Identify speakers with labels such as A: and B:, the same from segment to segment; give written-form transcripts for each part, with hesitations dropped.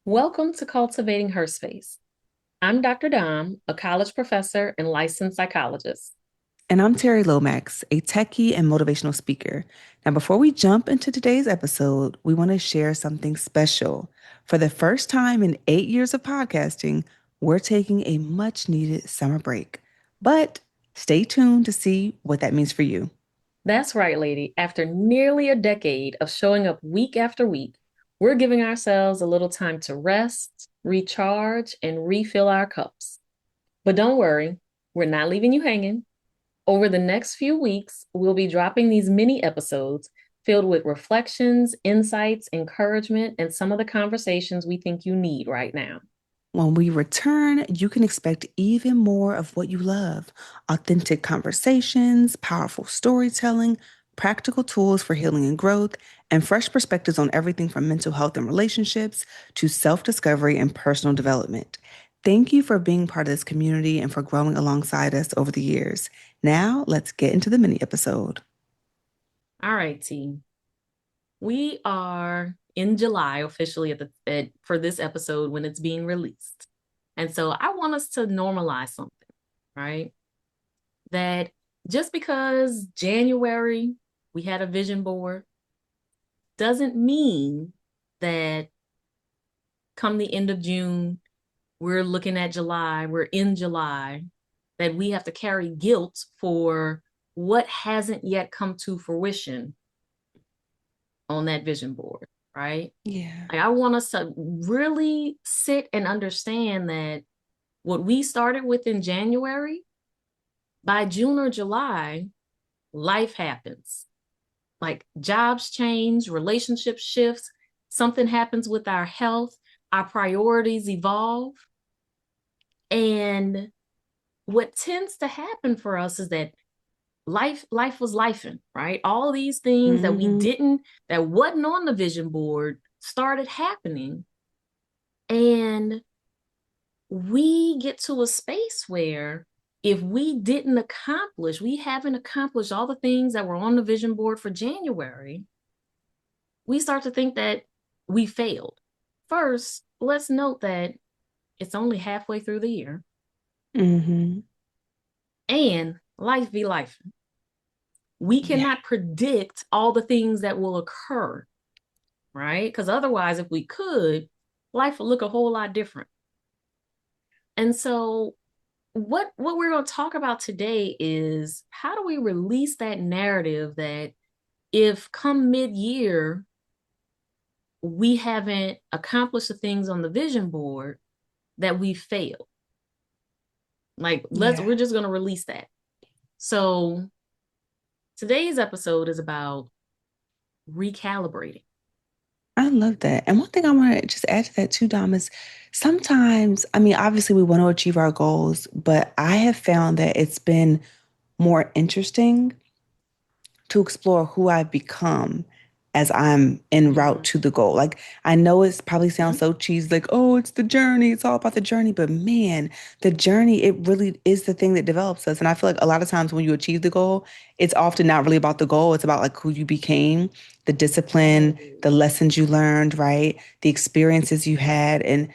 A: Welcome to Cultivating Her Space. I'm Dr. Dom, a college professor and licensed psychologist.
B: And I'm Terry Lomax, a techie and motivational speaker. Now, before we jump into today's episode, we want to share something special. For the first time in 8 years of podcasting, we're taking a much needed summer break. But stay tuned to see what that means for you.
A: That's right, lady. After nearly a decade of showing up week after week, we're giving ourselves a little time to rest, recharge, and refill our cups. But don't worry, we're not leaving you hanging. Over the next few weeks, we'll be dropping these mini episodes filled with reflections, insights, encouragement, and some of the conversations we think you need right now.
B: When we return, you can expect even more of what you love: authentic conversations, powerful storytelling, practical tools for healing and growth, and fresh perspectives on everything from mental health and relationships to self discovery and personal development. Thank you for being part of this community and for growing alongside us over the years. Now, let's get into the mini episode.
A: All right, team. We are in July officially for this episode when it's being released. And so I want us to normalize something, right? That just because January we had a vision board doesn't mean that come the end of June, we're looking at July, we're in July, that we have to carry guilt for what hasn't yet come to fruition on that vision board, right?
B: Yeah.
A: Like I want us to really sit and understand that what we started with in January, by June or July, life happens. Like jobs change, relationships shifts, something happens with our health, our priorities evolve. And what tends to happen for us is that life was lifing, right? All these things that we
B: Hmm.
A: didn't, that wasn't on the vision board started happening. And we get to a space where if we haven't accomplished all the things that were on the vision board for January, we start to think that we failed. First, let's note that it's only halfway through the year
B: Hmm.
A: and life be life. We
B: Yeah.
A: cannot predict all the things that will occur, right? Because otherwise, if we could, life would look a whole lot different. And so what we're going to talk about today is how do we release that narrative that if come mid-year we haven't accomplished the things on the vision board that we failed. Like
B: Yeah.
A: we're just going to release that. So today's episode is about recalibrating.
B: I love that. And one thing I want to just add to that too, Dom, is sometimes, I mean, obviously we want to achieve our goals, but I have found that it's been more interesting to explore who I've become as I'm en route
A: Mm-hmm.
B: to the goal. Like, I know it probably sounds
A: Mm-hmm.
B: so cheesy, like, oh, it's the journey. It's all about the journey. But man, the journey, it really is the thing that develops us. And I feel like a lot of times when you achieve the goal, it's often not really about the goal. It's about like who you became, the discipline, the
A: Yes.
B: lessons you learned, right? The experiences you had. And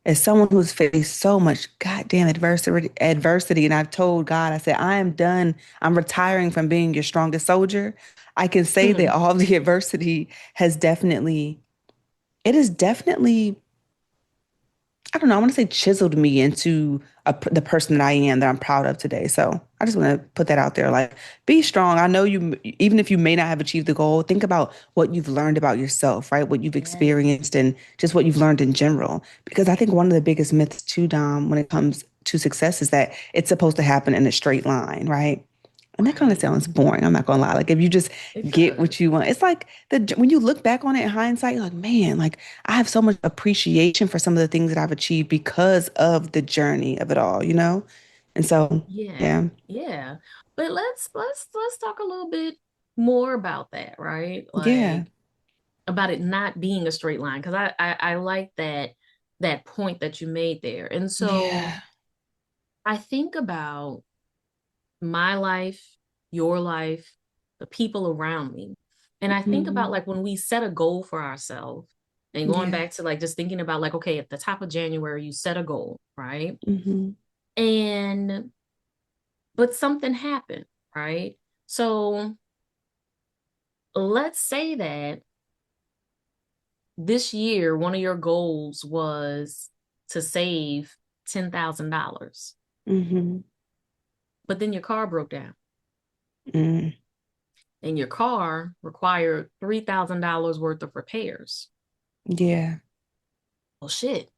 B: as someone who's faced so much goddamn adversity, and I've told God, I said, I am done. I'm retiring from being your strongest soldier. I can say that
A: Hmm.
B: all the adversity has definitely, it is definitely, I don't know, I want to say chiseled me into the person that I am that I'm proud of today. So I just want to put that out there. Like, be strong. I know you, even if you may not have achieved the goal, think about what you've learned about yourself, right? What you've
A: Yes.
B: experienced and just what you've learned in general. Because I think one of the biggest myths too, Dom, when it comes to success is that it's supposed to happen in a straight line, right? And that kind of
A: Right.
B: sounds boring. I'm not gonna lie. Like if you just
A: It
B: get
A: does.
B: what you want, it's like when you look back on it in hindsight, you're like, man, like I have so much appreciation for some of the things that I've achieved because of the journey of it all, you know? And so,
A: Yeah.
B: yeah,
A: Yeah. But let's talk a little bit more about that, right?
B: yeah,
A: Like about it not being a straight line because I like that point that you made there. And so
B: yeah.
A: I think about my life, your life, the people around me. And I think about
B: Hmm.
A: like when we set a goal for ourselves, And going
B: Yeah.
A: back to like just thinking about like, okay, at the top of January, you set a goal, right?
B: Hmm.
A: And but something happened, right? So let's say that this year, one of your goals was to save $10,000,
B: Hmm.
A: but then your car broke down
B: Mm.
A: and your car required $3,000 worth of repairs.
B: Yeah.
A: Well, shit.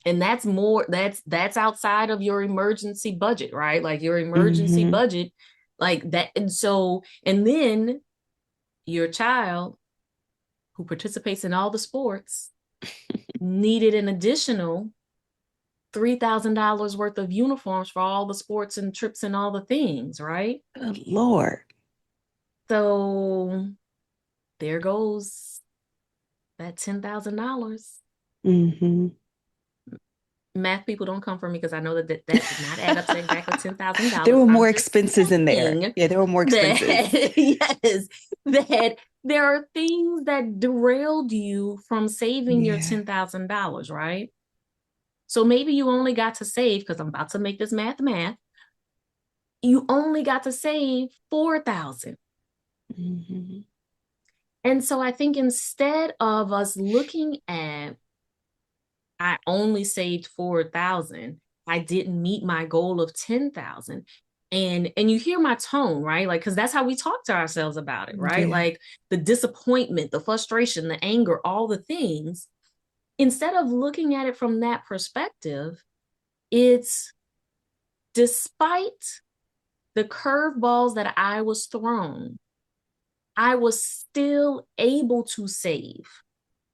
A: And that's more, that's outside of your emergency budget, right? Like your emergency
B: Hmm.
A: budget, like that. And so, and then your child who participates in all the sports needed an additional $3,000 worth of uniforms for all the sports and trips and all the things, right?
B: Good Lord.
A: So there goes that $10,000.
B: Hmm.
A: Math people don't come for me because I know that did not add up to exactly $10,000.
B: There were
A: I'm
B: more
A: just
B: expenses in there.
A: saying
B: Yeah, there were more expenses.
A: that, yes, that there are things that derailed you from saving your
B: Yeah.
A: $10,000, right? So maybe you only got to save, because I'm about to make this math, you only got to save 4,000.
B: Hmm.
A: And so I think instead of us looking at, I only saved 4,000, I didn't meet my goal of 10,000. And you hear my tone, right? Like, because that's how we talk to ourselves about it, right?
B: Yeah.
A: Like the disappointment, the frustration, the anger, all the things. Instead of looking at it from that perspective, it's despite the curveballs that I was thrown, I was still able to save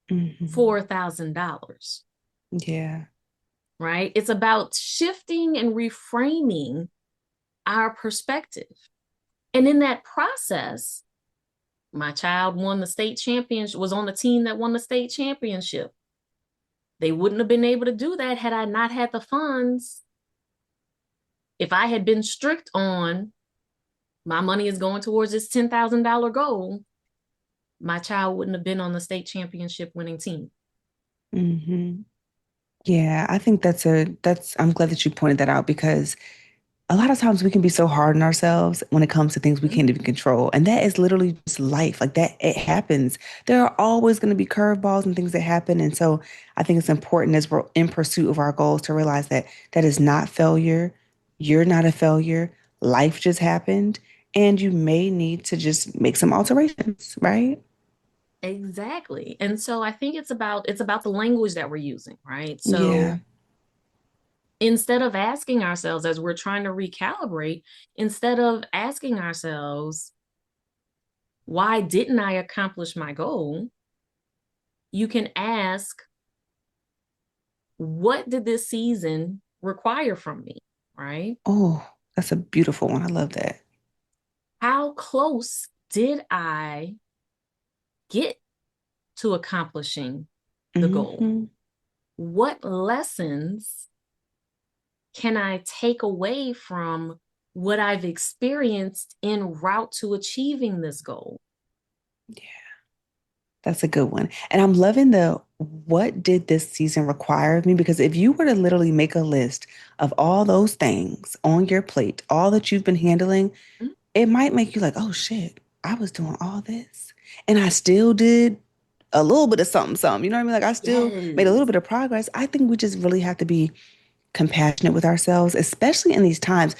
B: Hmm.
A: $4,000,
B: Yeah.
A: right? It's about shifting and reframing our perspective. And in that process, my child won the state championship, was on the team that won the state championship. They wouldn't have been able to do that had I not had the funds. If I had been strict on my money is going towards this $10,000 goal, my child wouldn't have been on the state championship winning team.
B: Hmm. Yeah, I think I'm glad that you pointed that out because a lot of times we can be so hard on ourselves when it comes to things we can't even control. And that is literally just life. Like that, it happens. There are always going to be curveballs and things that happen. And so I think it's important as we're in pursuit of our goals to realize that that is not failure. You're not a failure. Life just happened. And you may need to just make some alterations, right?
A: Exactly. And so I think it's about the language that we're using, right?
B: Yeah.
A: So instead of asking ourselves as we're trying to recalibrate, instead of asking ourselves, why didn't I accomplish my goal? You can ask, what did this season require from me, right?
B: Oh, that's a beautiful one. I love that.
A: How close did I get to accomplishing the goal?
B: Hmm.
A: What lessons can I take away from what I've experienced en route to achieving this goal?
B: That's a good one. And I'm loving the what did this season require of me? Because if you were to literally make a list of all those things on your plate, all that you've been handling,
A: Mm,
B: it might make you like, oh shit, I was doing all this. And I still did a little bit of something, something. You know what I mean? Like I still made a little
A: yes.
B: bit of progress. I think we just really have to be compassionate with ourselves, especially in these times.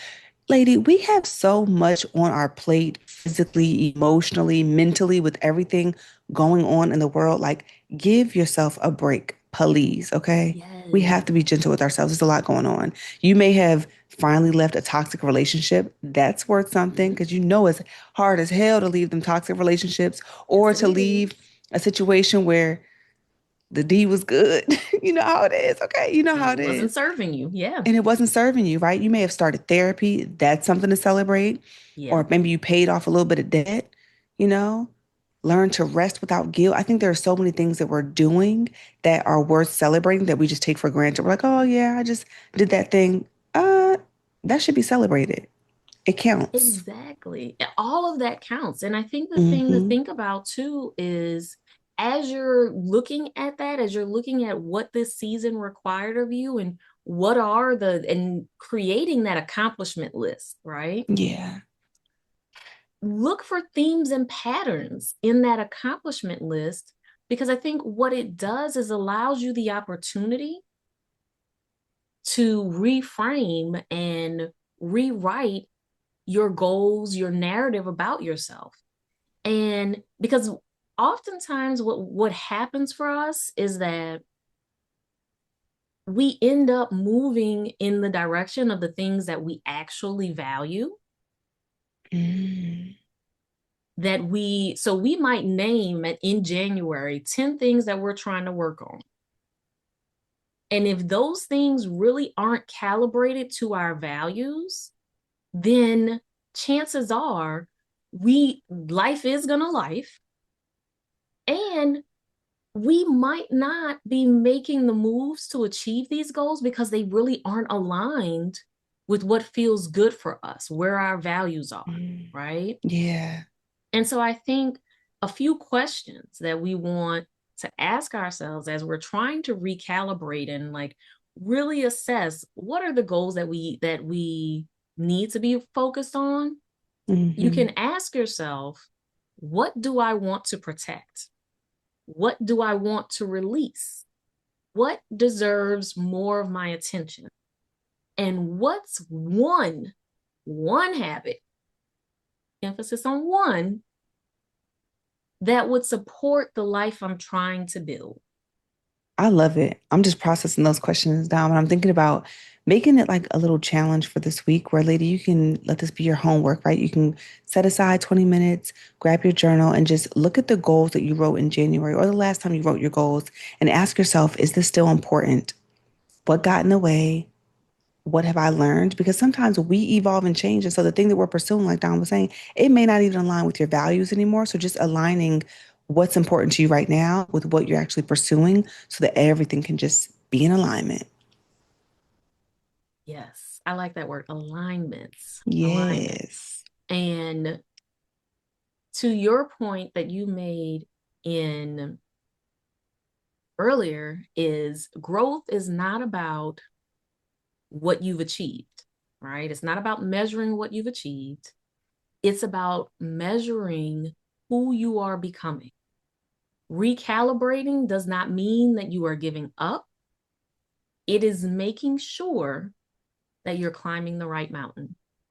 B: Lady, we have so much on our plate physically, emotionally, mentally, with everything going on in the world. Like, give yourself a break, please. Okay. We have
A: Yes.
B: to be gentle with ourselves. There's a lot going on. You may have finally left a toxic relationship. That's worth something
A: Mhm.
B: because you know it's hard as hell to leave them toxic relationships
A: Yes,
B: or
A: it
B: to leave
A: is.
B: a situation where the D was good. You know how it is. Okay. You know
A: And
B: how
A: it
B: it
A: wasn't
B: is
A: serving you. Yeah.
B: and it wasn't serving you, right? You may have started therapy. That's something to celebrate.
A: Yeah.
B: Or maybe you paid off a little bit of debt, you know? Learn to rest without guilt. I think there are so many things that we're doing that are worth celebrating that we just take for granted. We're like, oh yeah, I just did that thing. That should be celebrated. It counts.
A: Exactly. All of that counts. And I think the thing to
B: Hmm.
A: think about too is as you're looking at that, as you're looking at what this season required of you and and creating that accomplishment list, right?
B: Yeah.
A: Look for themes and patterns in that accomplishment list, because I think what it does is allows you the opportunity to reframe and rewrite your goals, your narrative about yourself. And because oftentimes what happens for us is that we end up moving in the direction of the things that we actually value,
B: Mm.
A: so we might name in January 10 things that we're trying to work on. And if those things really aren't calibrated to our values, then chances are life is gonna life, and we might not be making the moves to achieve these goals because they really aren't aligned with what feels good for us, where our values are,
B: Mm.
A: right?
B: Yeah.
A: And so I think a few questions that we want to ask ourselves as we're trying to recalibrate and like really assess what are the goals that we need to be focused on. You
B: Hmm.
A: can ask yourself, what do I want to protect? What do I want to release? What deserves more of my attention? And what's one habit, emphasis on one, that would support the life I'm trying to build?
B: I love it. I'm just processing those questions down, and I'm thinking about making it like a little challenge for this week where, lady, you can let this be your homework, right? You can set aside 20 minutes, grab your journal, and just look at the goals that you wrote in January or the last time you wrote your goals and ask yourself, is this still important? What got in the way? What have I learned? Because sometimes we evolve and change. And so the thing that we're pursuing, like Don was saying, it may not even align with your values anymore. So just aligning what's important to you right now with what you're actually pursuing so that everything can just be in alignment.
A: Yes, I like that word, alignments. Alignment.
B: Yes.
A: And to your point that you made in earlier, is growth is not about what you've achieved, right? It's not about measuring what you've achieved. It's about measuring who you are becoming. Recalibrating does not mean that you are giving up. It is making sure that you're climbing the right mountain.